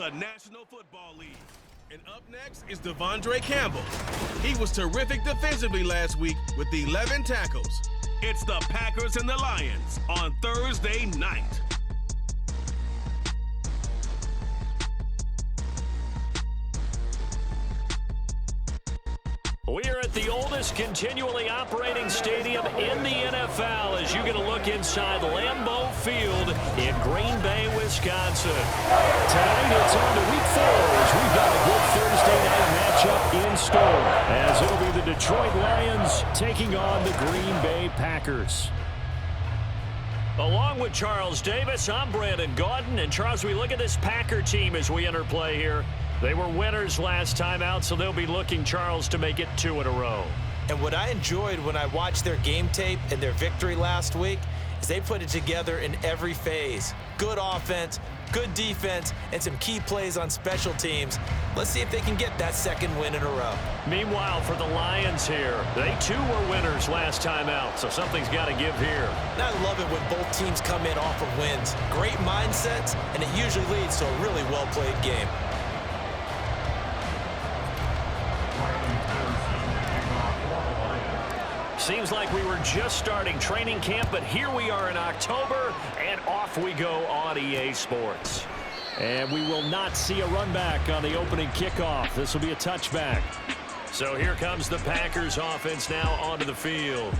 The National Football League. And up next is Devondre Campbell. He was terrific defensively last week with 11 tackles. It's the Packers and the Lions on Thursday night. We are at the oldest continually operating stadium in the NFL as you get a look inside Lambeau Field in Green Bay, Wisconsin. Tonight it's on to week 4 as we've got a good Thursday night matchup in store as it'll be the Detroit Lions taking on the Green Bay Packers. Along with Charles Davis, I'm Brandon Gaudin. And Charles, we look at this Packer team as we enter play here. They were winners last time out, so they'll be looking, Charles, to make it 2 in a row. And what I enjoyed when I watched their game tape and their victory last week is they put it together in every phase. Good offense, good defense, and some key plays on special teams. Let's see if they can get that 2nd win in a row. Meanwhile, for the Lions here, they too were winners last time out, so something's got to give here. And I love it when both teams come in off of wins. Great mindsets, and it usually leads to a really well-played game. Seems like we were just starting training camp, but here we are in October, and off we go on EA Sports. And we will not see a run back on the opening kickoff. This will be a touchback. So here comes the Packers offense now onto the field.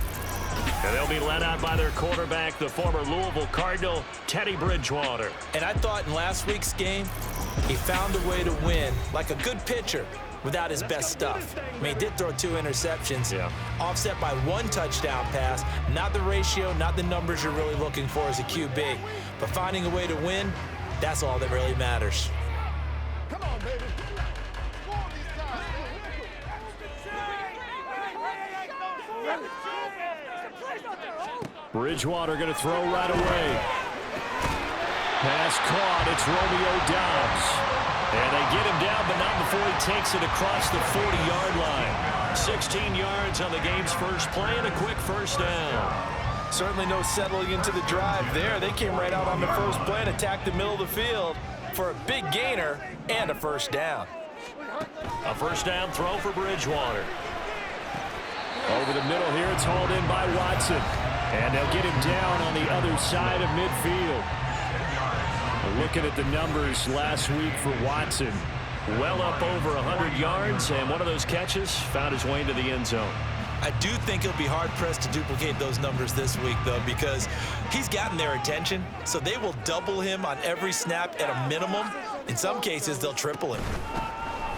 And they'll be led out by their quarterback, the former Louisville Cardinal, Teddy Bridgewater. And I thought in last week's game, he found a way to win like a good pitcher without his best stuff. I mean, he did throw 2 interceptions, offset by 1 touchdown pass. Not the ratio, not the numbers you're really looking for as a QB. But finding a way to win, that's all that really matters. Come on, baby. Bridgewater going to throw right away. Pass caught. It's Romeo Doubs. And they get him down, but not before he takes it across the 40-yard line. 16 yards on the game's first play and a quick first down. Certainly no settling into the drive there. They came right out on the first play and attacked the middle of the field for a big gainer and a first down. A first down throw for Bridgewater. Over the middle here, it's hauled in by Watson. And they'll get him down on the other side of midfield. Looking at the numbers last week for Watson, well up over 100 yards, and one of those catches found his way into the end zone. I do think he'll be hard-pressed to duplicate those numbers this week, though, because he's gotten their attention, so they will double him on every snap at a minimum. In some cases, they'll triple him.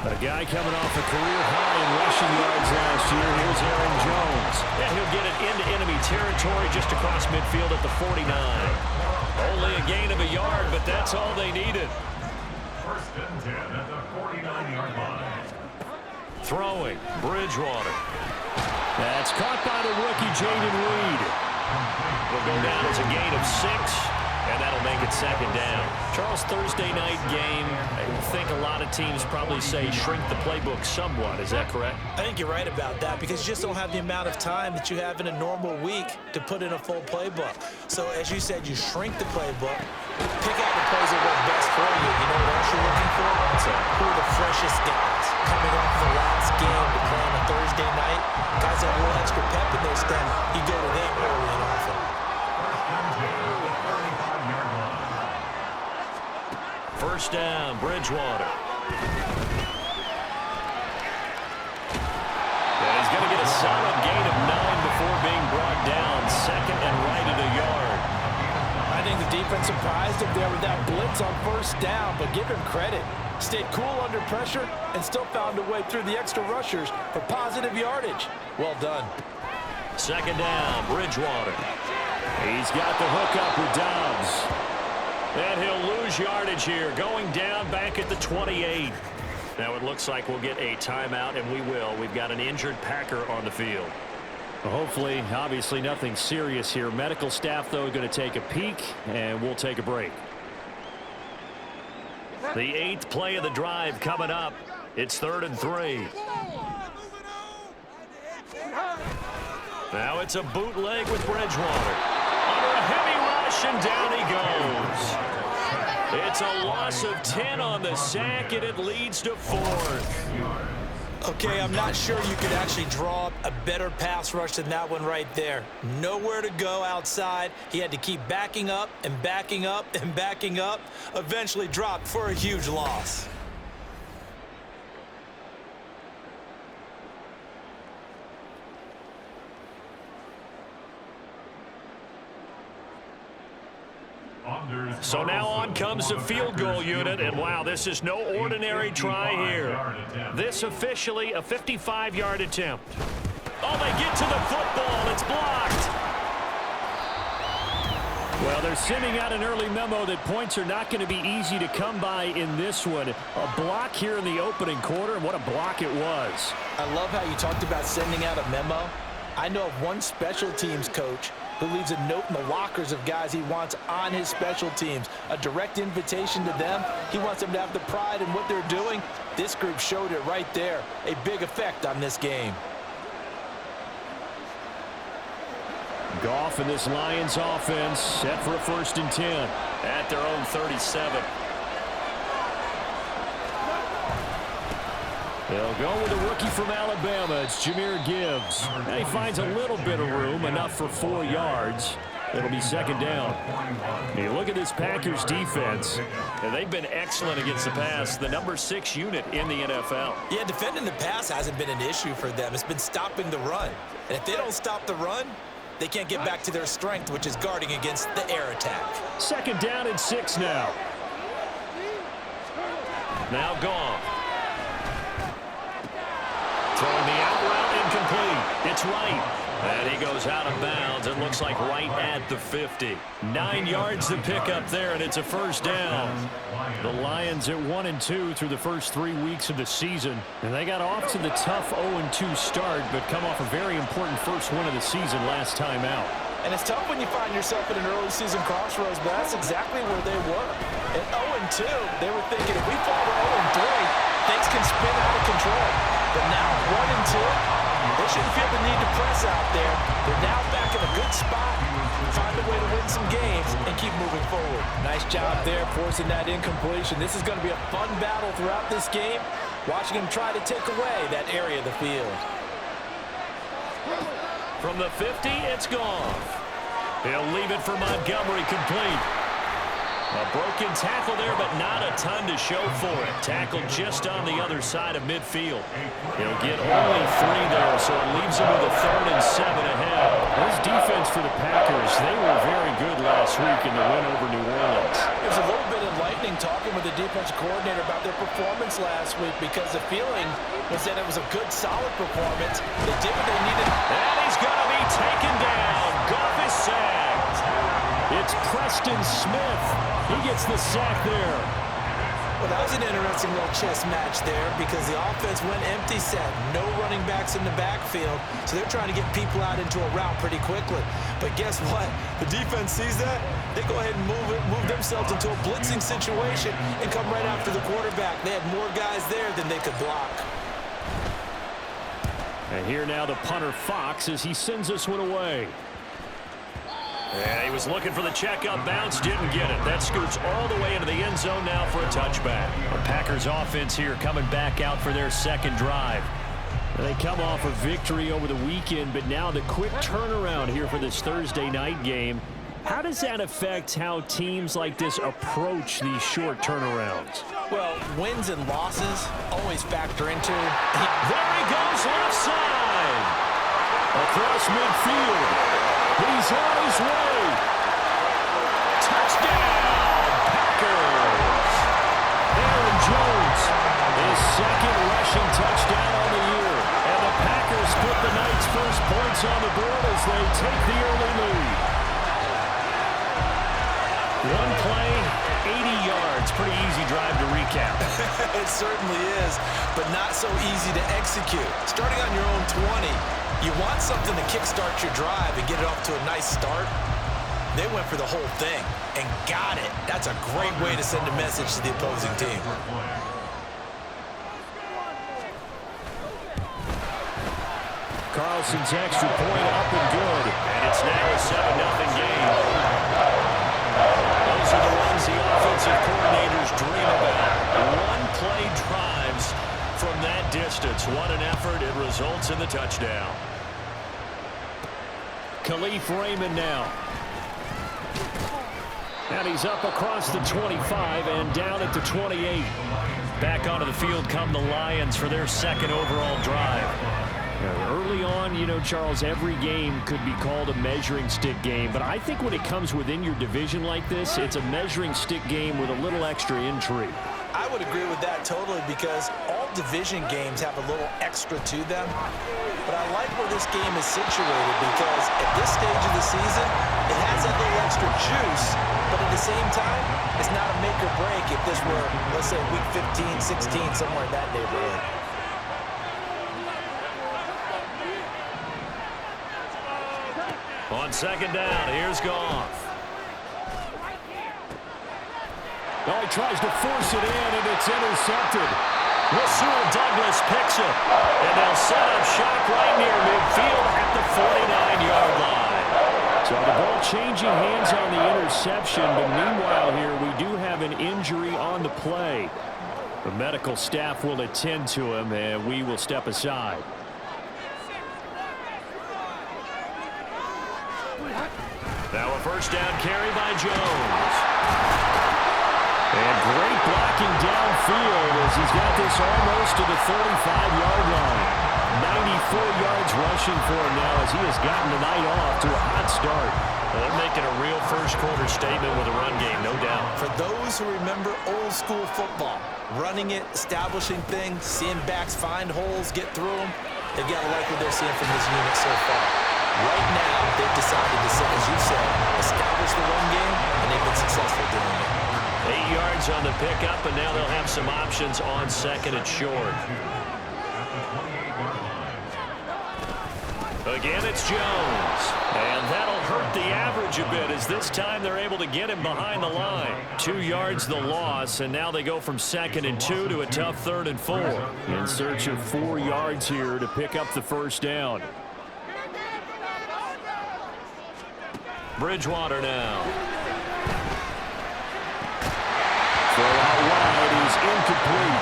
A guy coming off a career high in rushing yards last year. Here's Aaron Jones. And he'll get it into enemy territory just across midfield at the 49. Only a gain of a yard, but that's all they needed. 1st and 10 at the 49-yard line. Throwing, Bridgewater. That's caught by the rookie, Jaden Reed. Will go down as a gain of 6, and that'll make it 2nd down. Charles, Thursday night game, I think a lot of teams probably say shrink the playbook somewhat. Is that correct? I think you're right about that because you just don't have the amount of time that you have in a normal week to put in a full playbook. So as you said, you shrink the playbook, pick out the plays that work best for you. You know what else you're looking for? Who are the freshest guys coming off the last game to play on a Thursday night? Guys have a little extra pep in their step. You go to them early and often. 1st down, Bridgewater. And he's going to get a solid gain of 9 before being brought down. 2nd and right at a yard. I think the defense surprised him there with that blitz on 1st down, but give him credit. Stayed cool under pressure and still found a way through the extra rushers for positive yardage. Well done. 2nd down, Bridgewater. He's got the hook up with Doubs. And he'll lose yardage here, going down back at the 28. Now it looks like we'll get a timeout, and we will. We've got an injured Packer on the field. Well, hopefully, obviously nothing serious here. Medical staff, though, going to take a peek, and we'll take a break. The 8th play of the drive coming up. It's 3rd and 3. Now it's a bootleg with Bridgewater. Under a heavy rush, and down he goes. It's a loss of 10 on the sack, and it leads to 4th. Okay, I'm not sure you could actually draw up a better pass rush than that one right there. Nowhere to go outside. He had to keep backing up and backing up and backing up. Eventually dropped for a huge loss. So now on comes the field goal unit, and wow, this is no ordinary try here. This officially a 55-yard attempt. Oh, they get to the football. It's blocked. Well, they're sending out an early memo that points are not going to be easy to come by in this one. A block here in the opening quarter, and what a block it was. I love how you talked about sending out a memo. I know of one special teams coach who leaves a note in the lockers of guys he wants on his special teams. A direct invitation to them. He wants them to have the pride in what they're doing. This group showed it right there. A big effect on this game. Goff and this Lions offense set for a 1st and 10 at their own 37. They'll go with a rookie from Alabama. It's Jahmyr Gibbs. Now he finds a little bit of room, enough for 4 yards. It'll be 2nd down. You look at this Packers defense, and they've been excellent against the pass, the number 6 unit in the NFL. Yeah, defending the pass hasn't been an issue for them. It's been stopping the run. And if they don't stop the run, they can't get back to their strength, which is guarding against the air attack. 2nd down and 6 now. Now Goff. Throwing the out route incomplete. It's right. And he goes out of bounds. It looks like right at the 50. 9 yards to pick up there, and it's a 1st down. The Lions at 1-2 through the first 3 weeks of the season. And they got off to the tough 0-2 start, but come off a very important first win of the season last time out. And it's tough when you find yourself in an early season crossroads, but that's exactly where they were. At 0-2, they were thinking if we fall to 0-3, things can spin out of control. But now 1-2, they shouldn't feel the need to press out there. They're now back in a good spot, find a way to win some games, and keep moving forward. Nice job there forcing that incompletion. This is going to be a fun battle throughout this game, watching him try to take away that area of the field. From the 50, it's Goff. He'll leave it for Montgomery complete. A broken tackle there, but not a ton to show for it. Tackled just on the other side of midfield. He'll get only 3 there, so it leaves him with a 3rd and 7 ahead. This defense for the Packers, they were very good last week in the win over New Orleans. It was a little bit enlightening talking with the defensive coordinator about their performance last week, because the feeling was that it was a good, solid performance. They did what they needed. And he's going to be taken down. Goff is sacked. It's Preston Smith. He gets the sack there. Well, that was an interesting little chess match there, because the offense went empty set. No running backs in the backfield, so they're trying to get people out into a route pretty quickly. But guess what? The defense sees that. They go ahead and move themselves into a blitzing situation and come right after the quarterback. They had more guys there than they could block. And here now the punter Fox as he sends this one away. And he was looking for the checkup bounce, didn't get it. That scoots all the way into the end zone now for a touchback. The Packers offense here coming back out for their 2nd drive. They come off a victory over the weekend, but now the quick turnaround here for this Thursday night game. How does that affect how teams like this approach these short turnarounds? Well, wins and losses always factor into. There he goes, left side. Across midfield. He's on his way. Touchdown, Packers. Aaron Jones, his 2nd rushing touchdown on the year. And the Packers put the night's first points on the board as they take the early lead. One play, 80 yards. Pretty easy drive to recap. It certainly is, but not so easy to execute. Starting on your own 20, you want something to kickstart your drive and get it off to a nice start. They went for the whole thing and got it. That's a great way to send a message to the opposing team. Carlson's extra point up and good. And it's now a 7-0 game. Those are the ones things the offensive coordinators dream about. One-play drives from that distance. What an effort. It results in the touchdown. Khalif Raymond now. And he's up across the 25 and down at the 28. Back onto the field come the Lions for their second overall drive. Early on, you know, Charles, every game could be called a measuring stick game. But I think when it comes within your division like this, it's a measuring stick game with a little extra intrigue. I would agree with that totally because all division games have a little extra to them. But I like where this game is situated because at this stage of the season, it has that little extra juice. But at the same time, it's not a make or break if this were, let's say, week 15, 16, somewhere in that neighborhood. On second down, here's Goff. Oh, he tries to force it in, and it's intercepted. Rasul Douglas picks it, and they'll set up shop right near midfield at the 49-yard line. So the ball changing hands on the interception, but meanwhile here we do have an injury on the play. The medical staff will attend to him, and we will step aside. Now a first down carry by Jones. And great blocking downfield as he's got this almost to the 35-yard line. 94 yards rushing for him now as he has gotten the night off to a hot start. Well, they're making a real first-quarter statement with a run game, no doubt. For those who remember old-school football, running it, establishing things, seeing backs find holes, get through them, they've got to like what they're seeing from this unit so far. Right now, they've decided to, as you said, establish the run game, and they've been successful doing it. 8 yards on the pickup, and now they'll have some options on second and short. Again, it's Jones. And that'll hurt the average a bit as this time they're able to get him behind the line. 2 yards the loss, and now they go from 2nd and 2 to a tough 3rd and 4. In search of 4 yards here to pick up the first down. Bridgewater now. Throw out wide is incomplete.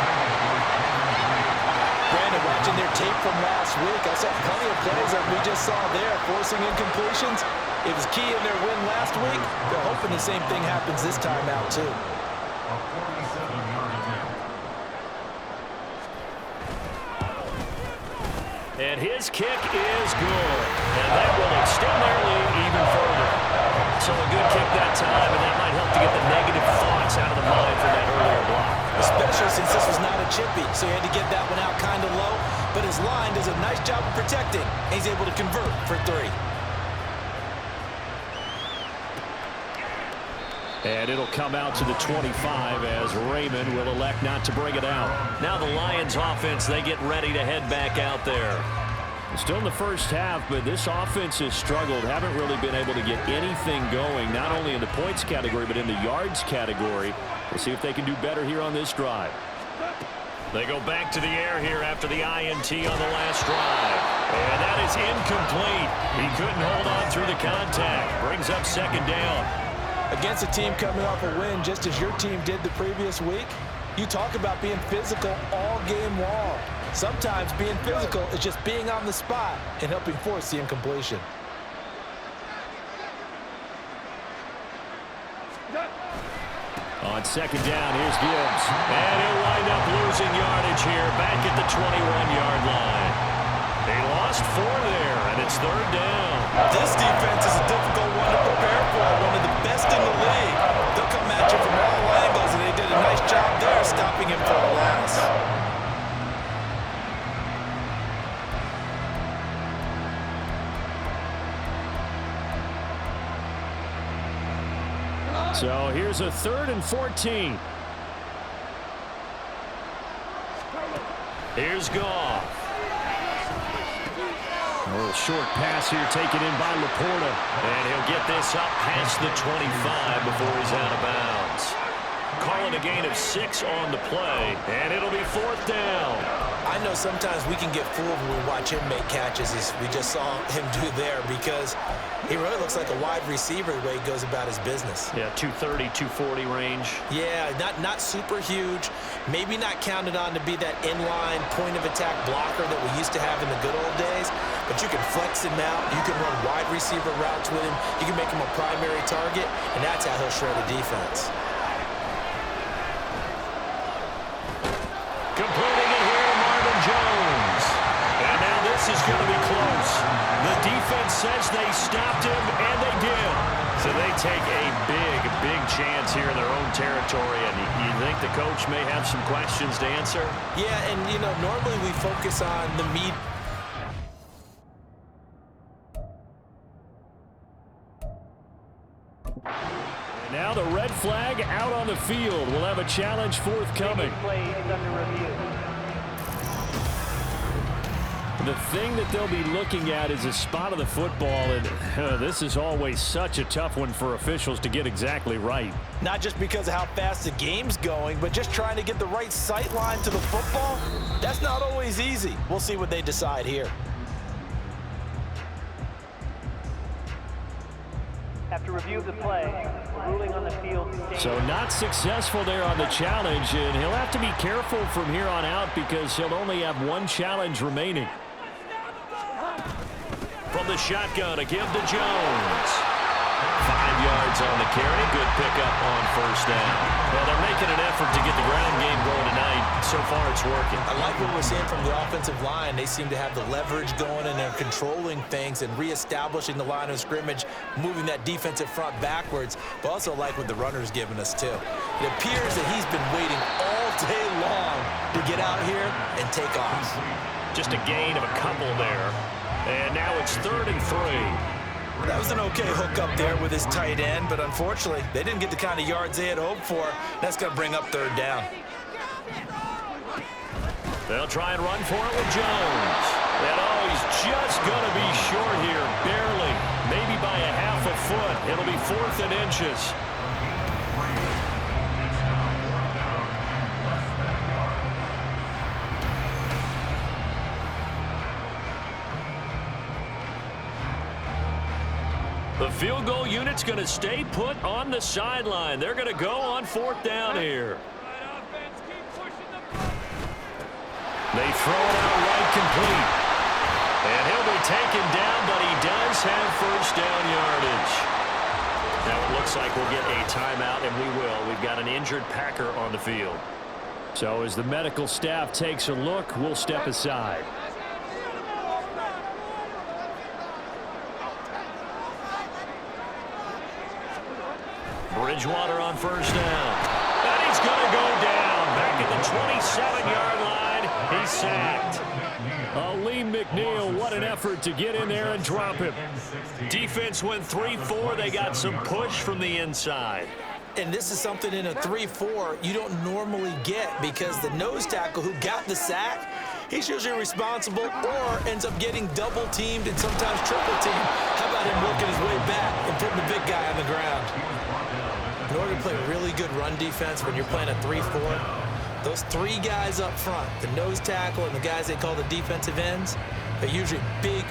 Brandon, watching their tape from last week, I saw plenty of plays that we just saw there, forcing incompletions. It was key in their win last week. They're hoping the same thing happens this time out, too. And his kick is good. And that will extend their lead even further. So a good kick that time, and that might help to get the negative thoughts out of the mind from that earlier block. Especially since this was not a chippy, so he had to get that one out kind of low. But his line does a nice job of protecting. He's able to convert for 3. And it'll come out to the 25 as Raymond will elect not to bring it out. Now the Lions offense, they get ready to head back out there. Still in the first half, but this offense has struggled. Haven't really been able to get anything going, not only in the points category, but in the yards category. We'll see if they can do better here on this drive. They go back to the air here after the INT on the last drive. And that is incomplete. He couldn't hold on through the contact. Brings up 2nd down. Against a team coming off a win just as your team did the previous week, you talk about being physical all game long. Sometimes being physical is just being on the spot and helping force the incompletion. On 2nd down, here's Gibbs. And he'll wind up losing yardage here back at the 21-yard line. They lost 4 there, and it's 3rd down. This defense is a difficult one to prepare for, one of the best in the league. They'll come at you from all angles, and they did a nice job there stopping him for a loss. So here's a 3rd and 14. Here's Goff. A little short pass here taken in by Laporta. And he'll get this up past the 25 before he's out of bounds. Calling a gain of 6 on the play, and it'll be 4th down. I I know sometimes we can get fooled when we watch him make catches, as we just saw him do there, because he really looks like a wide receiver the way he goes about his business. Yeah, 230, 240 range. Yeah, not super huge. Maybe not counted on to be that inline point-of-attack blocker that we used to have in the good old days, but you can flex him out. You can run wide receiver routes with him. You can make him a primary target, and that's how he'll shred a defense. Completing it here, Marvin Jones. And now this is going to be close. The defense says they stopped him, and they did. So they take a big chance here in their own territory. And you think the coach may have some questions to answer? Yeah, and, normally we focus on the meat. Now the red flag out on the field. We'll have a challenge forthcoming. The thing that they'll be looking at is a spot of the football, and this is always such a tough one for officials to get exactly right. Not just because of how fast the game's going, but just trying to get the right sight line to the football. That's not always easy. We'll see what they decide here. After review of the play, ruling on the field. So not successful there on the challenge, and he'll have to be careful from here on out because he'll only have one challenge remaining. From the shotgun, a give to Jones. 5 yards on the carry. Good pickup on first down. Well, they're making an effort to get the ground game going tonight. So far, it's working. I like what we're seeing from the offensive line. They seem to have the leverage going, and they're controlling things and reestablishing the line of scrimmage, moving that defensive front backwards, but also like what the runner's giving us, too. It appears that he's been waiting all day long to get out here and take off. Just a gain of a couple there. And now it's 3rd and 3. That was an okay hook up there with his tight end, but unfortunately, they didn't get the kind of yards they had hoped for. That's going to bring up 3rd down. They'll try and run for it with Jones. And he's just going to be short here, barely, maybe by a half a foot. It'll be 4th and inches. The field goal unit's going to stay put on the sideline. They're going to go on 4th down here. They throw it out right complete. And he'll be taken down, but he does have first down yardage. Now it looks like we'll get a timeout, and we will. We've got an injured Packer on the field. So as the medical staff takes a look, we'll step aside. Bridgewater on first down. And he's going to go down. Back at the 27-yard line. He's sacked. Aleem McNeil, what an effort to get in there and drop him. Defense went 3-4. They got some push from the inside. And this is something in a 3-4 you don't normally get, because the nose tackle who got the sack, he's usually responsible or ends up getting double teamed and sometimes triple teamed. How about him working his way back and putting the big guy on the ground? In order to play really good run defense when you're playing a 3-4, those 3 guys up front, the nose tackle and the guys they call the defensive ends, they're usually big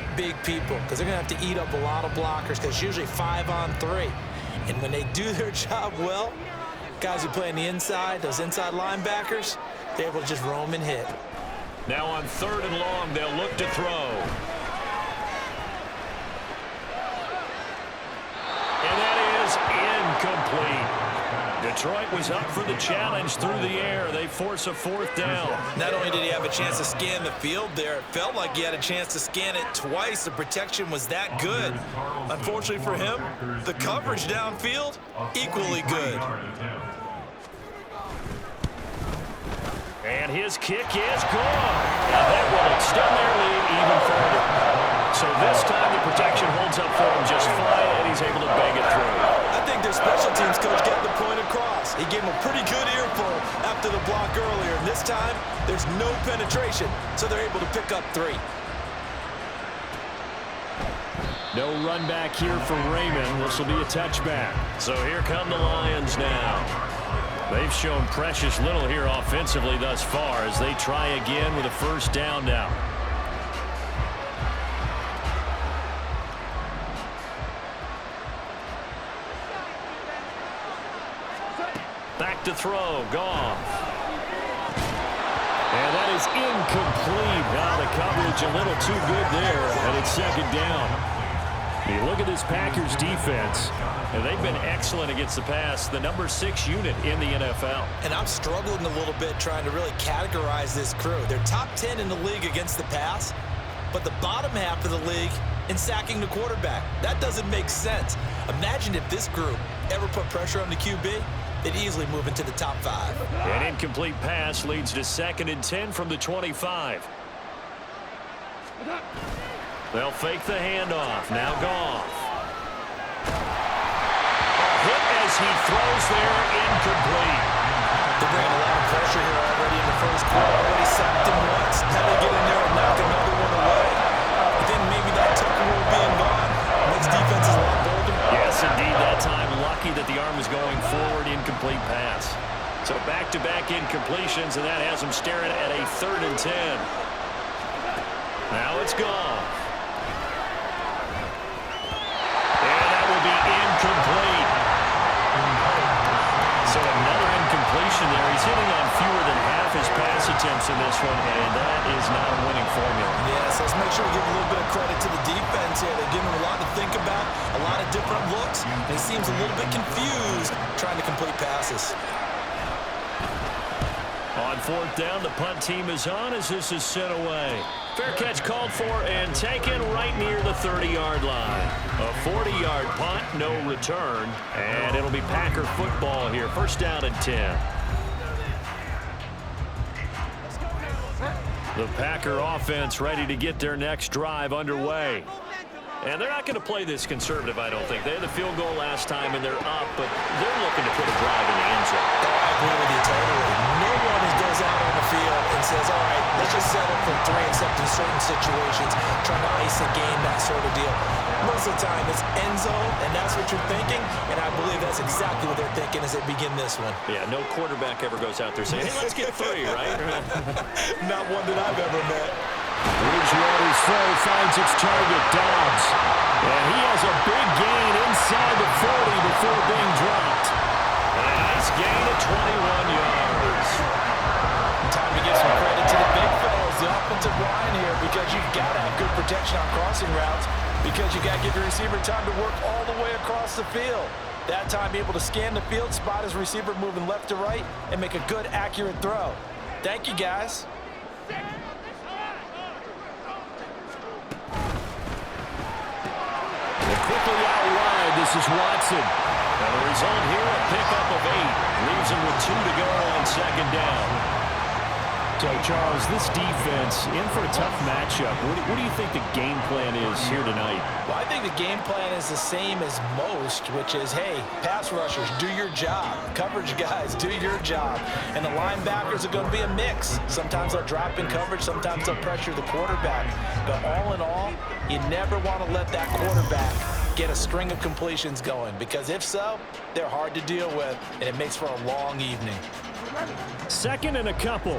people, because they're going to have to eat up a lot of blockers, because it's usually 5-on-3. And when they do their job well, guys who play on the inside, those inside linebackers, they're able to just roam and hit. Now on 3rd and long, they'll look to throw. And that is incomplete. Detroit was up for the challenge through the air. They force a 4th down. Not only did he have a chance to scan the field there, it felt like he had a chance to scan it twice. The protection was that good. Unfortunately for him, the coverage downfield, equally good. And his kick is good. Now that will extend their lead even further. So this time the protection holds up for him just fine, and he's able to bang it through. I think their special teams coach got the point across. He gave him a pretty good earful after the block earlier. And this time, there's no penetration, so they're able to pick up 3. No run back here for Raymond. This will be a touchback. So here come the Lions now. They've shown precious little here offensively thus far as they try again with a first down now. Back to throw, Goff. And that is incomplete. Now the coverage a little too good there, and it's second down. You look at this Packers defense, and they've been excellent against the pass, the number 6 unit in the NFL. And I'm struggling a little bit trying to really categorize this crew. They're top 10 in the league against the pass, but the bottom half of the league in sacking the quarterback. That doesn't make sense. Imagine if this group ever put pressure on the QB, they'd easily move into the top 5. An incomplete pass leads to 2nd and 10 from the 25. They'll fake the handoff. Now Goff. A hit as he throws there, incomplete. They're bringing a lot of pressure here already in the first quarter. Already sacked him once. How they get in there and knock another one away? I think maybe that Tucker rule being gone makes defenses a lot bolder. Yes, indeed. That time, lucky that the arm was going forward. Incomplete pass. So back-to-back incompletions, and that has him staring at a 3rd and 10. Now it's Goff. Incomplete. So another incompletion there. He's hitting on fewer than half his pass attempts in this one, and that is not a winning formula. Yes, let's make sure we give a little bit of credit to the defense here. They're giving him a lot to think about, a lot of different looks, and he seems a little bit confused trying to complete passes. On 4th down, the punt team is on as this is sent away. Fair catch called for and taken right near the 30-yard line. A 40-yard punt, no return, and it'll be Packer football here. First down and 10. The Packer offense ready to get their next drive underway. And they're not going to play this conservative, I don't think. They had the field goal last time, and they're up, but they're looking to put a drive in the end zone. I agree with you totally. No one goes out on the field and says, all right, let's just settle for 3 except in certain situations, trying to ice a game, that sort of deal. Most of the time, it's end zone, and that's what you're thinking, and I believe that's exactly what they're thinking as they begin this one. Yeah, no quarterback ever goes out there saying, hey, let's get 3, right? Not one that I've ever met. Bridgewater's throw finds its target, Dobbs. And he has a big gain inside the 40 before being dropped. And a nice gain of 21 yards. Time to give some credit to the big fellas, the offensive line here, because you've got to have good protection on crossing routes, because you got to give your receiver time to work all the way across the field. That time, be able to scan the field, spot his receiver moving left to right, and make a good, accurate throw. Thank you, guys. Quickly out wide, this is Watson. And the result here, a pickup of 8. Leaves him with 2 to go on 2nd down. So, Charles, this defense in for a tough matchup. What do you think the game plan is here tonight? Well, I think the game plan is the same as most, which is, hey, pass rushers, do your job. Coverage guys, do your job. And the linebackers are going to be a mix. Sometimes they'll drop in coverage, sometimes they'll pressure the quarterback. But all in all, you never want to let that quarterback get a string of completions going, because if so, they're hard to deal with, and it makes for a long evening. 2nd and a couple.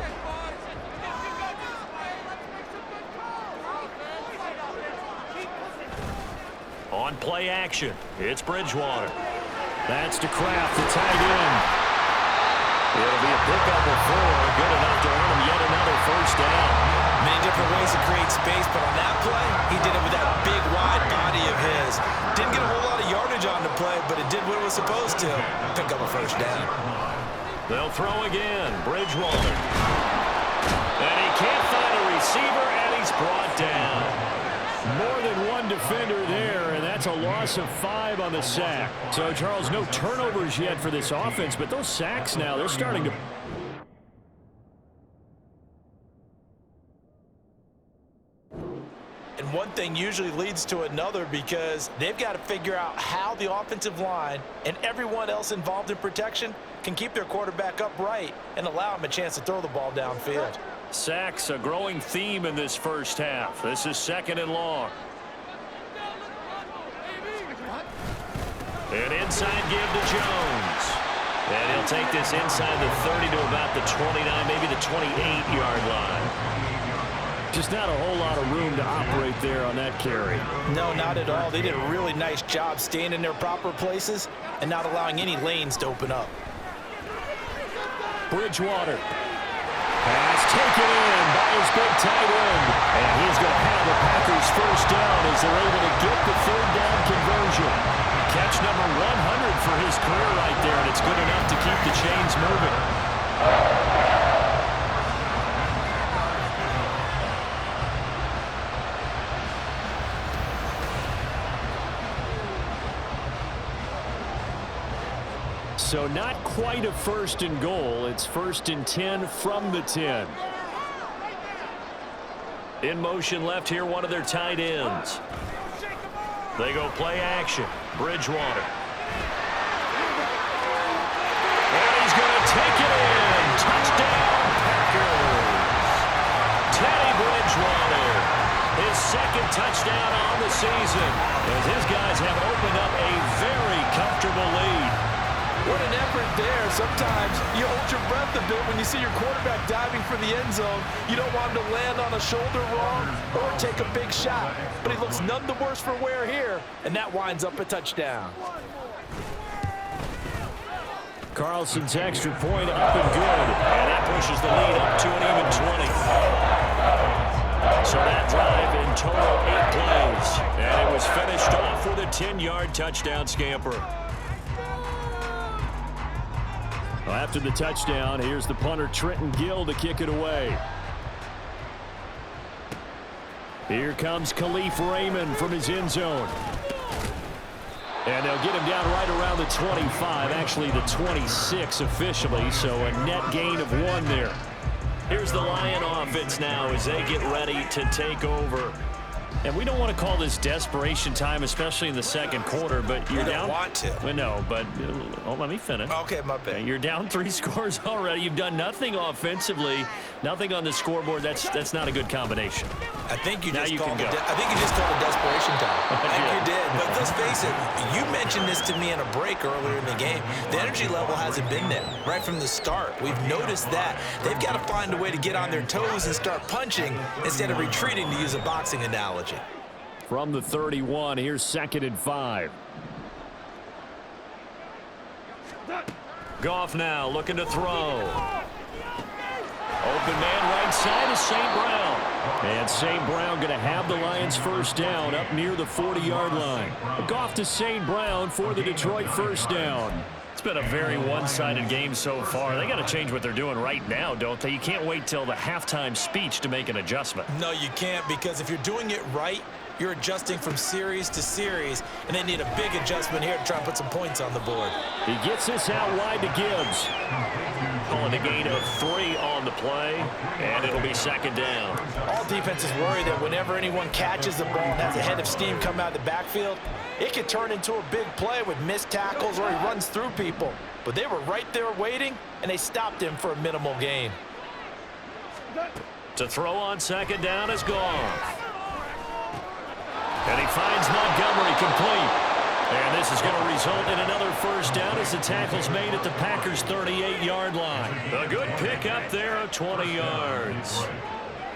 On play action, it's Bridgewater. That's to Kraft, the tight end. It'll be a pickup of 4, good enough to earn him yet another first down. Many different ways to create space, but on that play, he did it with that big, wide body of his. Didn't get a whole lot of yardage on the play, but it did what it was supposed to. Pick up a first down. They'll throw again, Bridgewater. And he can't find a receiver, and he's brought down. More than one defender there, and that's a loss of 5 on the sack. So, Charles, no turnovers yet for this offense, but those sacks now, they're starting to... And one thing usually leads to another, because they've got to figure out how the offensive line and everyone else involved in protection can keep their quarterback upright and allow him a chance to throw the ball downfield. Sacks, a growing theme in this first half. This is 2nd and long. An inside give to Jones. And he'll take this inside the 30 to about the 29, maybe the 28-yard line. Just not a whole lot of room to operate there on that carry. No, not at all. They did a really nice job staying in their proper places and not allowing any lanes to open up. Bridgewater. Pass taken in by his big tight end. And he's going to have the Packers first down as they're able to get the third down conversion. Catch number 100 for his career right there, and it's good enough to keep the chains moving. So not quite a first and goal. It's first and 10 from the 10. In motion left here, one of their tight ends. They go play action. Bridgewater. And he's going to take it in. Touchdown, Packers. Teddy Bridgewater. His second touchdown on the season, as his guys have opened up a very comfortable lead. What an effort there. Sometimes you hold your breath a bit when you see your quarterback diving for the end zone. You don't want him to land on a shoulder wrong or take a big shot. But he looks none the worse for wear here, and that winds up a touchdown. Carlson's extra point up and good, and that pushes the lead up to an even 20. So that drive in total 8 plays, and it was finished off with a 10-yard touchdown scamper. Well, after the touchdown, here's the punter Trenton Gill to kick it away. Here comes Khalif Raymond from his end zone. And they'll get him down right around the 25, actually the 26 officially, so a net gain of 1 there. Here's the Lion offense now as they get ready to take over. And we don't want to call this desperation time, especially in the second quarter, but you're down. You don't want to. Well, no, but let me finish. Okay, my bad. You're down 3 scores already. You've done nothing offensively, nothing on the scoreboard. That's not a good combination. I think you just called it desperation time. I think you did. But let's face it, you mentioned this to me in a break earlier in the game. The energy level hasn't been there right from the start. We've noticed that. They've got to find a way to get on their toes and start punching instead of retreating, to use a boxing analogy. From the 31, here's 2nd and 5. Goff now looking to throw. Open man right side is St. Brown. And St. Brown going to have the Lions first down up near the 40-yard line. Goff to St. Brown for the Detroit first down. It's been a very one-sided game so far. They got to change what they're doing right now, don't they? You can't wait till the halftime speech to make an adjustment. No, you can't, because if you're doing it right, you're adjusting from series to series, and they need a big adjustment here to try and put some points on the board. He gets this out wide to Gibbs. Calling a gain of 3 on the play, and it'll be 2nd down. All defenses worry that whenever anyone catches the ball and has a head of steam come out of the backfield, it can turn into a big play with missed tackles or he runs through people. But they were right there waiting, and they stopped him for a minimal gain. To throw on 2nd down is Goff. And he finds Montgomery complete. And this is going to result in another first down as the tackle's made at the Packers' 38-yard line. A good pickup there of 20 yards.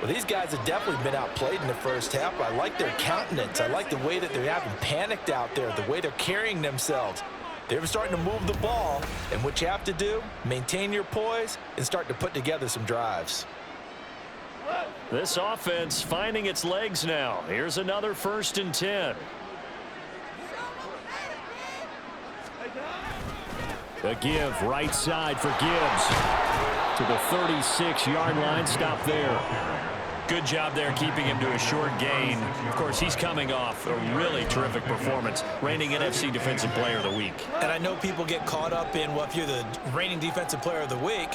Well, these guys have definitely been outplayed in the first half. I like their countenance. I like the way that they haven't panicked out there, the way they're carrying themselves. They're starting to move the ball, and what you have to do, maintain your poise and start to put together some drives. This offense finding its legs now. Here's another 1st and 10. A give right side for Gibbs to the 36-yard line. Stop there. Good job there keeping him to a short gain. Of course, he's coming off a really terrific performance, reigning NFC Defensive Player of the Week. And I know people get caught up in, well, if you're the reigning Defensive Player of the Week,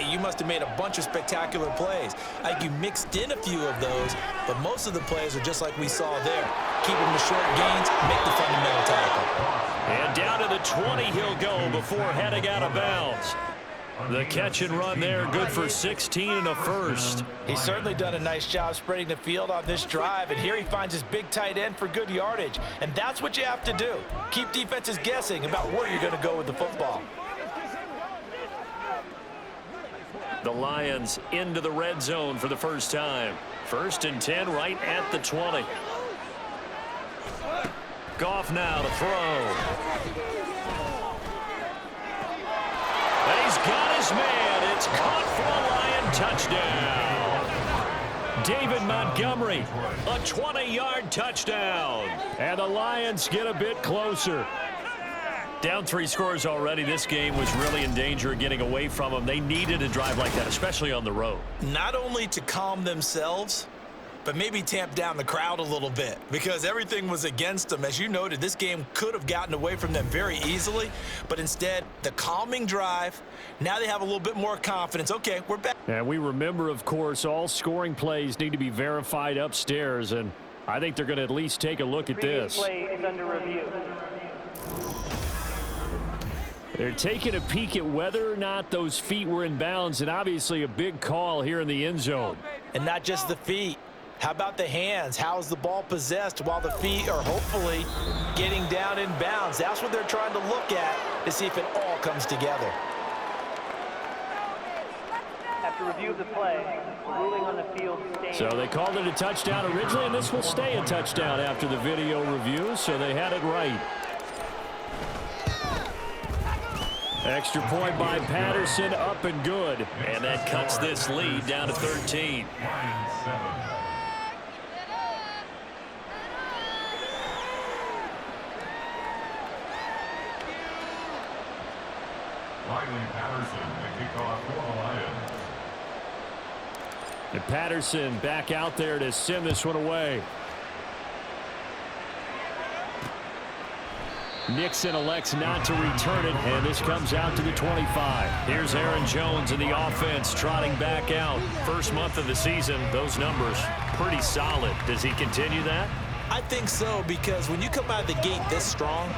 you must have made a bunch of spectacular plays. I think you mixed in a few of those, but most of the plays are just like we saw there. Keep them to short gains, make the fundamental tackle. And down to the 20 he'll go before heading out of bounds. The catch and run there, good for 16 and a first. He's certainly done a nice job spreading the field on this drive, and here he finds his big tight end for good yardage. And that's what you have to do. Keep defenses guessing about where you're going to go with the football. The Lions into the red zone for the first time. 1st and 10 right at the 20. Goff now to throw. And he's got his man. It's caught for a Lion touchdown. David Montgomery, a 20-yard touchdown. And the Lions get a bit closer. Down 3 scores already. This game was really in danger of getting away from them. They needed a drive like that, especially on the road. Not only to calm themselves, but maybe tamp down the crowd a little bit because everything was against them. As you noted, this game could have gotten away from them very easily, but instead, the calming drive, now they have a little bit more confidence. Okay, we're back. And we remember, of course, all scoring plays need to be verified upstairs, and I think they're going to at least take a look at this. Play is under review. They're taking a peek at whether or not those feet were in bounds, and obviously a big call here in the end zone. And not just the feet. How about the hands? How is the ball possessed while the feet are hopefully getting down in bounds? That's what they're trying to look at to see if it all comes together. After review of the play, ruling on the field stands. So they called it a touchdown originally, and this will stay a touchdown after the video review, so they had it right. Extra point by Patterson, up and good. And that cuts this lead down to 13. Riley Patterson, the kickoff for the Lions. And Patterson back out there to send this one away. Nixon elects not to return it, and this comes out to the 25. Here's Aaron Jones in the offense trotting back out. First month of the season, those numbers pretty solid. Does he continue that? I think so, because when you come out of the gate this strong,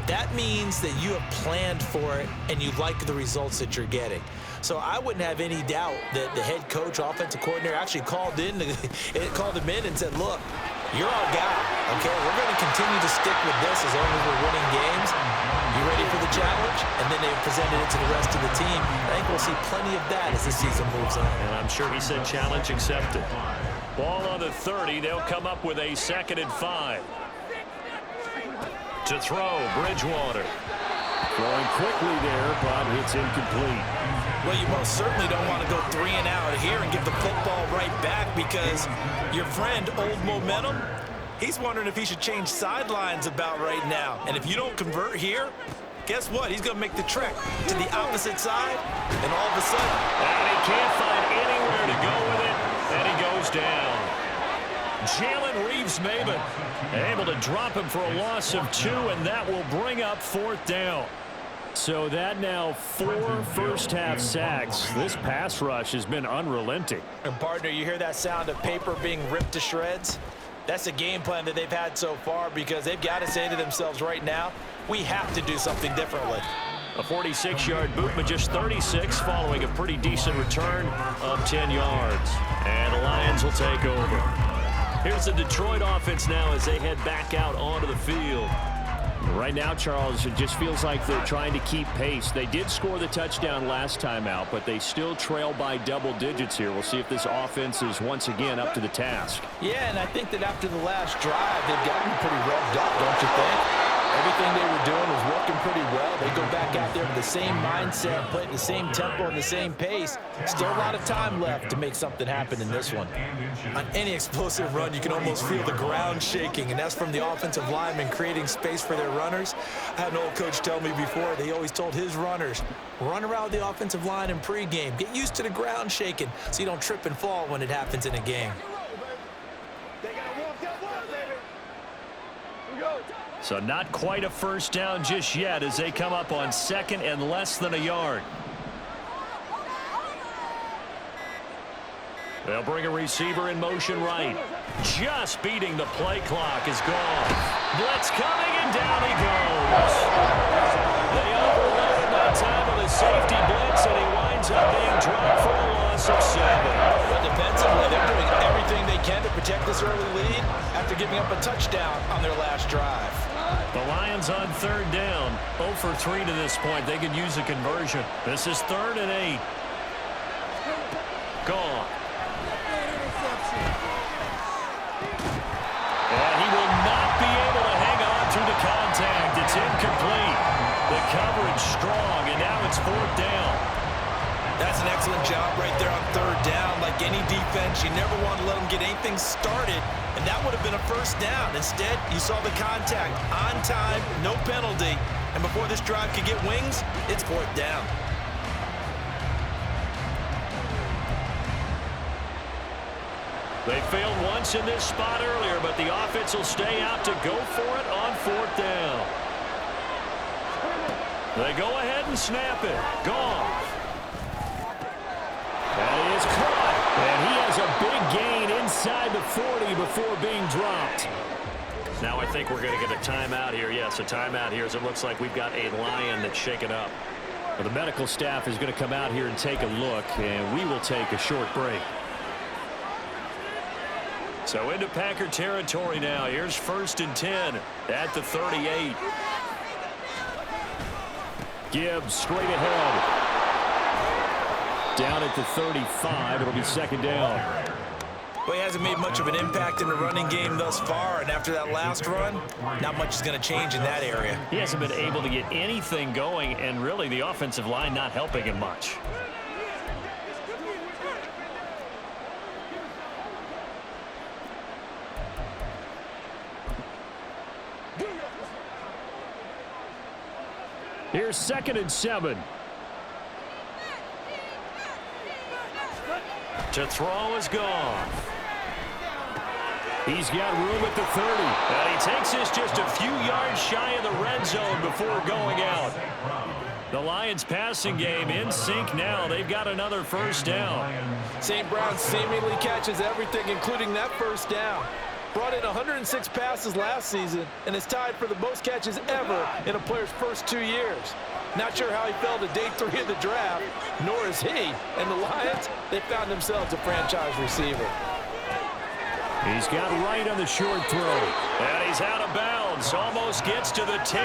that means that you have planned for it and you like the results that you're getting. So I wouldn't have any doubt that the head coach, offensive coordinator, actually called him in and said, look, you're our guy, okay? We're going to continue to stick with this as long as we're winning games. You ready for the challenge? And then they presented it to the rest of the team. I think we'll see plenty of that as the season moves on. And I'm sure he said challenge accepted. Ball on the 30. They'll come up with a 2nd and 5. To throw, Bridgewater. Throwing quickly there, but it's incomplete. Well, you most certainly don't want to go 3 and out here and give the football right back because your friend, Old Momentum, he's wondering if he should change sidelines about right now. And if you don't convert here, guess what? He's going to make the trek to the opposite side, and all of a sudden. And he can't find anywhere to go with it, and he goes down. Jalen Reeves-Maybin able to drop him for a loss of 2, and that will bring up 4th down. So that now 4 first-half sacks. This pass rush has been unrelenting. And, partner, you hear that sound of paper being ripped to shreds? That's a game plan that they've had so far because they've got to say to themselves right now, we have to do something differently. A 46-yard boot, but just 36 following a pretty decent return of 10 yards. And the Lions will take over. Here's the Detroit offense now as they head back out onto the field. Right now, Charles, it just feels like they're trying to keep pace. They did score the touchdown last time out, but they still trail by double digits here. We'll see if this offense is once again up to the task. Yeah, and I think that after the last drive, they've gotten pretty revved up, don't you think? Everything they were doing was working pretty well. They go back out there with the same mindset, playing the same tempo and the same pace. Still a lot of time left to make something happen in this one. On any explosive run, you can almost feel the ground shaking, and that's from the offensive linemen creating space for their runners. I had an old coach tell me before, they always told his runners, run around the offensive line in pregame. Get used to the ground shaking so you don't trip and fall when it happens in a game. So not quite a first down just yet as they come up on 2nd and less than a yard. They'll bring a receiver in motion right. Just beating the play clock is gone. Blitz coming, and down he goes. They overloaded that time with a safety blitz, and he winds up being dropped for a loss of 7. But defensively, they're doing everything they can to protect this early lead after giving up a touchdown on their last drive. The Lions on 3rd down. 0 for 3 to this point. They could use a conversion. This is 3rd and 8. Gone. And he will not be able to hang on through the contact. It's incomplete. The coverage strong, and now it's 4th down. That's an excellent job right there on 3rd down. Like any defense, you never want to let them get anything started, and that would have been a 1st down. Instead, you saw the contact on time, no penalty, and before this drive could get wings, it's 4th down. They failed once in this spot earlier, but the offense will stay out to go for it on 4th down. They go ahead and snap it. Goff. That is caught. And he has a big gain inside the 40 before being dropped. Now I think we're going to get a timeout here. Yes, a timeout here as it looks like we've got a Lion that's shaken up. Well, the medical staff is going to come out here and take a look, and we will take a short break. So into Packer territory now. Here's 1st and 10 at the 38. Gibbs straight ahead. Down at the 35. It'll be 2nd down. Well, he hasn't made much of an impact in the running game thus far, and after that last run, not much is going to change in that area. He hasn't been able to get anything going, and really the offensive line not helping him much. Here's 2nd and 7. To throw is Goff. He's got room at the 30. And he takes this just a few yards shy of the red zone before going out. The Lions passing game in sync now. They've got another 1st down. St. Brown seemingly catches everything, including that 1st down. Brought in 106 passes last season and is tied for the most catches ever in a player's first 2 years. Not sure how he fell to day 3 of the draft, nor is he. And the Lions, they found themselves a franchise receiver. He's got right on the short throw. And he's out of bounds. Almost gets to the 10.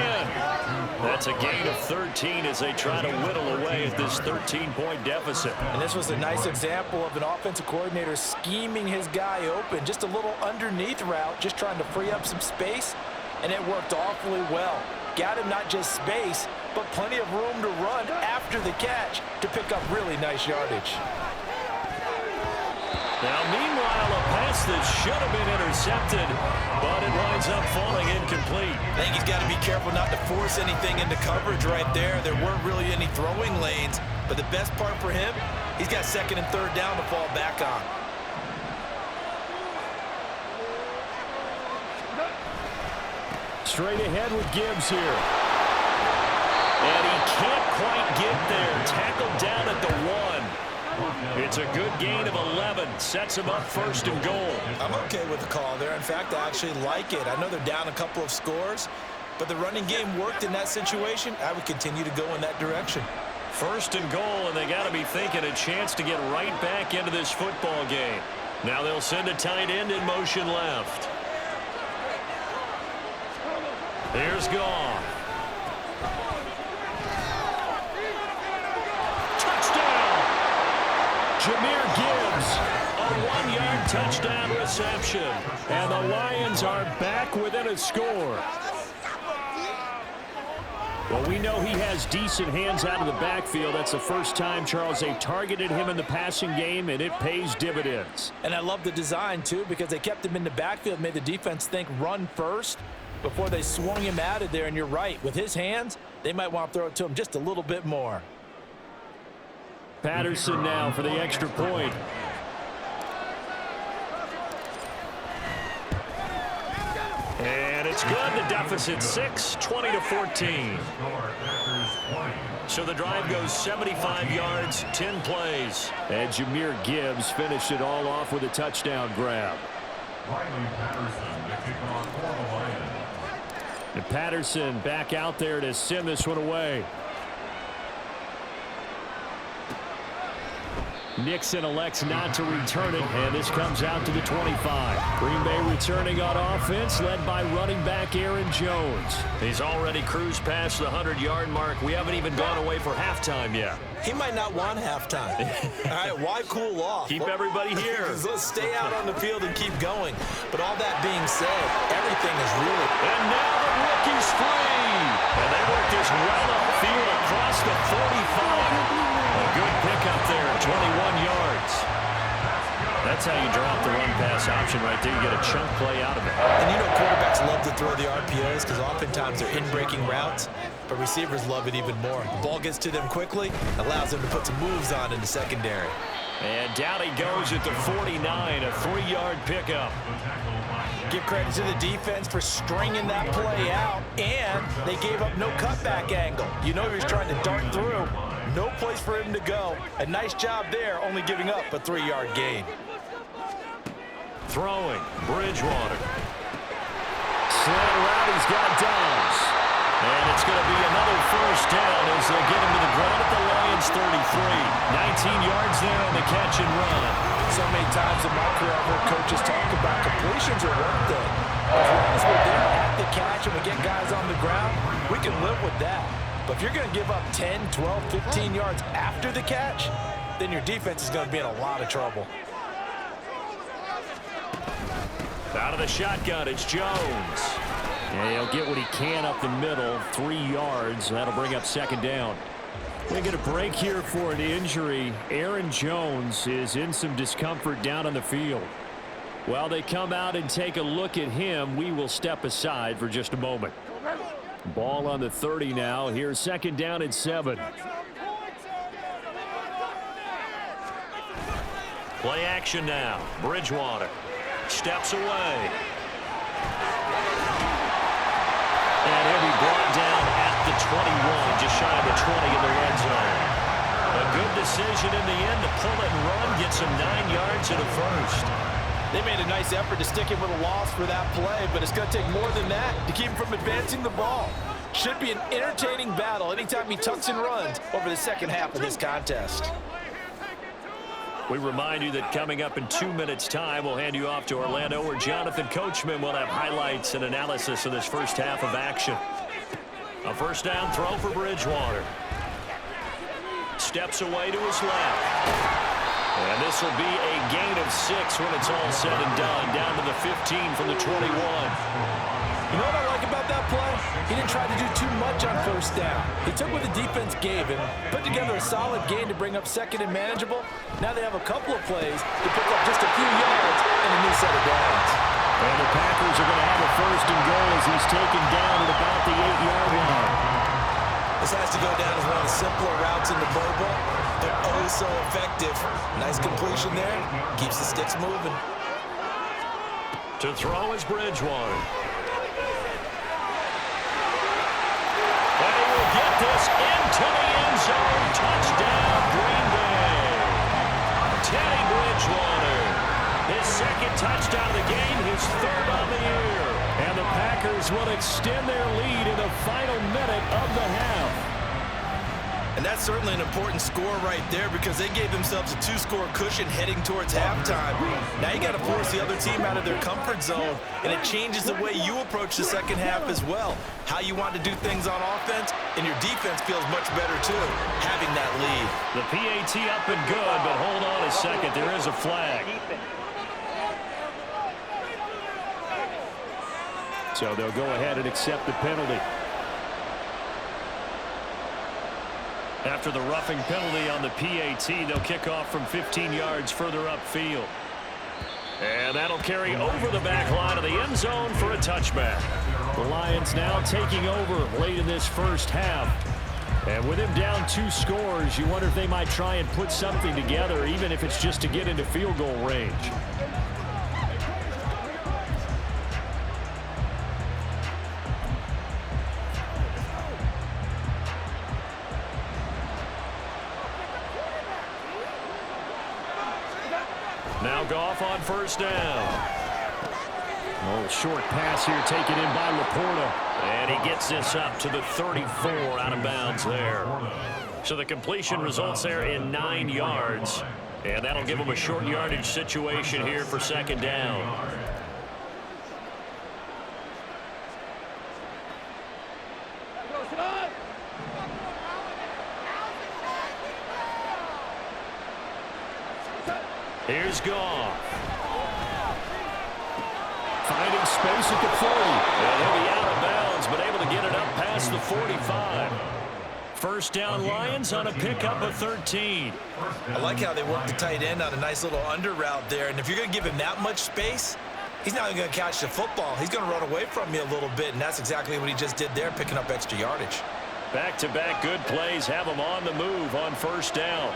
That's a gain of 13 as they try to whittle away at this 13-point deficit. And this was a nice example of an offensive coordinator scheming his guy open. Just a little underneath route, just trying to free up some space, and it worked awfully well. Got him not just space, but plenty of room to run after the catch to pick up really nice yardage. Now, meanwhile, a pass that should have been intercepted, but it winds up falling incomplete. I think he's got to be careful not to force anything into coverage right there. There weren't really any throwing lanes, but the best part for him, he's got 2nd and 3rd down to fall back on. Straight ahead with Gibbs here. And he can't quite get there. Tackled down at the 1. It's a good gain of 11. Sets him up 1st and goal. I'm okay with the call there. In fact, I actually like it. I know they're down a couple of scores, but the running game worked in that situation. I would continue to go in that direction. 1st and goal, and they got to be thinking a chance to get right back into this football game. Now they'll send a tight end in motion left. Here's Goff. Jahmyr Gibbs, a 1-yard touchdown reception. And the Lions are back within a score. Well, we know he has decent hands out of the backfield. That's the first time, Charles, they've targeted him in the passing game, and it pays dividends. And I love the design, too, because they kept him in the backfield, made the defense think run first before they swung him out of there. And you're right, with his hands, they might want to throw it to him just a little bit more. Patterson now for the extra point. And it's good. The deficit 6, 20-14. So the drive goes 75 yards, 10 plays. And Jahmyr Gibbs finished it all off with a touchdown grab. And Patterson back out there to send this one away. Nixon elects not to return it, and this comes out to the 25. Green Bay returning on offense, led by running back Aaron Jones. He's already cruised past the 100-yard mark. We haven't even gone away for halftime yet. He might not want halftime. All right, why cool off? Keep everybody here. Let's stay out on the field and keep going. But all that being said, everything is really... And now the rookie's free. And they work this well upfield across the 45. A good pickup there, 21 yards. That's how you drop the run-pass option right there. You get a chunk play out of it. And you know quarterbacks love to throw the RPOs because oftentimes they're in-breaking routes, but receivers love it even more. The ball gets to them quickly, allows them to put some moves on in the secondary. And down he goes at the 49, a 3-yard pickup. Give credit to the defense for stringing that play out, and they gave up no cutback angle. You know he was trying to dart through. No place for him to go. A nice job there, only giving up a 3-yard gain. Throwing, Bridgewater. Slant route, he's got Downs. And it's going to be another first down as they'll get him to the ground at the Lions 33. 19 yards there on the catch and run. So many times in my career I've heard coaches talk about completions are one thing. As long as we're there at the catch and we get guys on the ground, we can live with that. But if you're going to give up 10, 12, 15 yards after the catch, then your defense is going to be in a lot of trouble. Out of the shotgun, it's Jones. And he'll get what he can up the middle, 3 yards. That'll bring up second down. They get a break here for an injury. Aaron Jones is in some discomfort down on the field. While they come out and take a look at him, we will step aside for just a moment. Ball on the 30 now. Here's second down and 7. Play action now. Bridgewater steps away. And he'll be brought down at the 21, just shy of the 20 in the red zone. A good decision in the end to pull it and run, get some 9 yards and a first. They made a nice effort to stick him with a loss for that play, but it's going to take more than that to keep him from advancing the ball. Should be an entertaining battle anytime he tucks and runs over the second half of this contest. We remind you that coming up in 2 minutes' time, we'll hand you off to Orlando, where Jonathan Coachman will have highlights and analysis of this first half of action. A first down throw for Bridgewater. Steps away to his left. And this will be a gain of 6 when it's all said and done, down to the 15 from the 21. You know what I like about that play? He didn't try to do too much on first down. He took what the defense gave him, put together a solid gain to bring up second and manageable. Now they have a couple of plays to pick up just a few yards and a new set of downs. And the Packers are going to have a first and goal as he's taken down at about the 8-yard line. This has to go down as one of the simpler routes in the playbook, but oh so effective. Nice completion there. Keeps the sticks moving. To throw is Bridgewater. And he will get this into the end zone. Touchdown, Green Bay. Teddy Bridgewater. His second touchdown of the game, his third on the year. And the Packers will extend their lead in the final minute of the half. And that's certainly an important score right there because they gave themselves a 2-score cushion heading towards halftime. Now you got to force the other team out of their comfort zone, and it changes the way you approach the second half as well. How you want to do things on offense, and your defense feels much better too, having that lead. The PAT up and good, but hold on a second. There is a flag. So they'll go ahead and accept the penalty. After the roughing penalty on the PAT, they'll kick off from 15 yards further upfield. And that'll carry over the back line of the end zone for a touchback. The Lions now taking over late in this first half. And with him down 2 scores, you wonder if they might try and put something together, even if it's just to get into field goal range. Now Goff on first down. Oh, short pass here taken in by Laporta. And he gets this up to the 34 out of bounds there. So the completion results there in 9 yards. And that'll give them a short yardage situation here for second down. Here's Goff. Finding space at the 40. And he'll be out of bounds, but able to get it up past the 45. First down Lions on a pickup of 13. I like how they work the tight end on a nice little under route there. And if you're going to give him that much space, he's not even going to catch the football. He's going to run away from you a little bit, and that's exactly what he just did there, picking up extra yardage. Back-to-back good plays have him on the move on first down.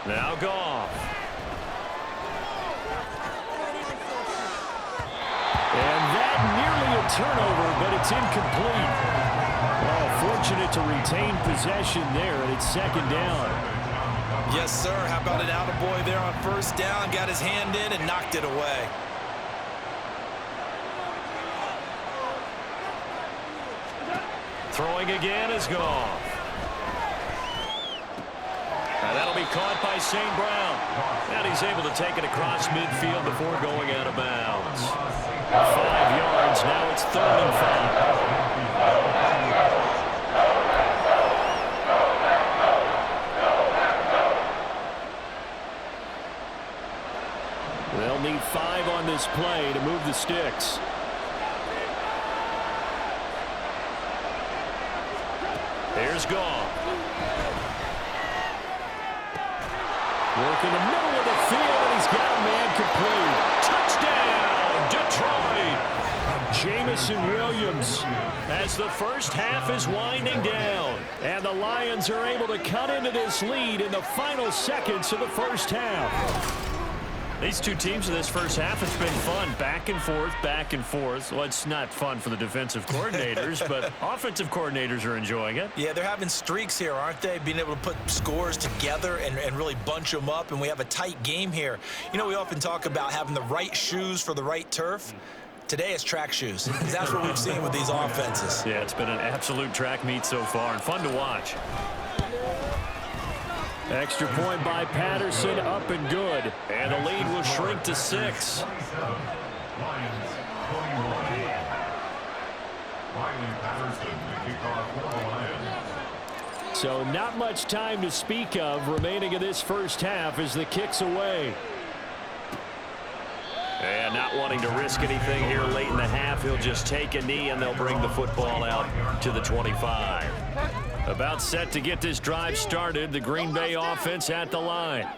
Now Goff. And that nearly a turnover, but it's incomplete. Oh, fortunate to retain possession there, and it's second down. Yes, sir. How about an attaboy there on first down? Got his hand in and knocked it away. Throwing again is Goff. And that'll be caught by St. Brown. And he's able to take it across midfield before going out of bounds. 5 yards. Now it's 3rd and 5. They'll need 5 on this play to move the sticks. Here's Goff. Work in the middle of the field, and he's got a man complete. Touchdown, Detroit. Jameson Williams as the first half is winding down. And the Lions are able to cut into this lead in the final seconds of the first half. These two teams in this first half, it's been fun. Back and forth, back and forth. Well, it's not fun for the defensive coordinators, but offensive coordinators are enjoying it. Yeah, they're having streaks here, aren't they? Being able to put scores together and really bunch them up, and we have a tight game here. You know, we often talk about having the right shoes for the right turf. Today it's track shoes. That's what we've seen with these offenses. Yeah, it's been an absolute track meet so far, and fun to watch. Extra point by Patterson, up and good. And the lead will shrink to 6. So not much time to speak of remaining in this first half as the kick's away. And not wanting to risk anything here late in the half, he'll just take a knee and they'll bring the football out to the 25. About set to get this drive started, the Green Bay offense at the line.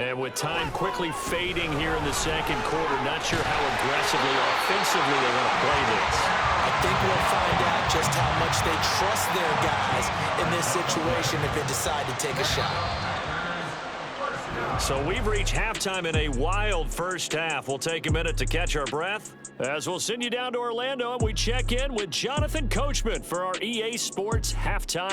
And with time quickly fading here in the second quarter, not sure how aggressively, offensively they want to play this. I think we'll find out just how much they trust their guys in this situation if they decide to take a shot. So we've reached halftime in a wild first half. We'll take a minute to catch our breath as we'll send you down to Orlando and we check in with Jonathan Coachman for our EA Sports Halftime.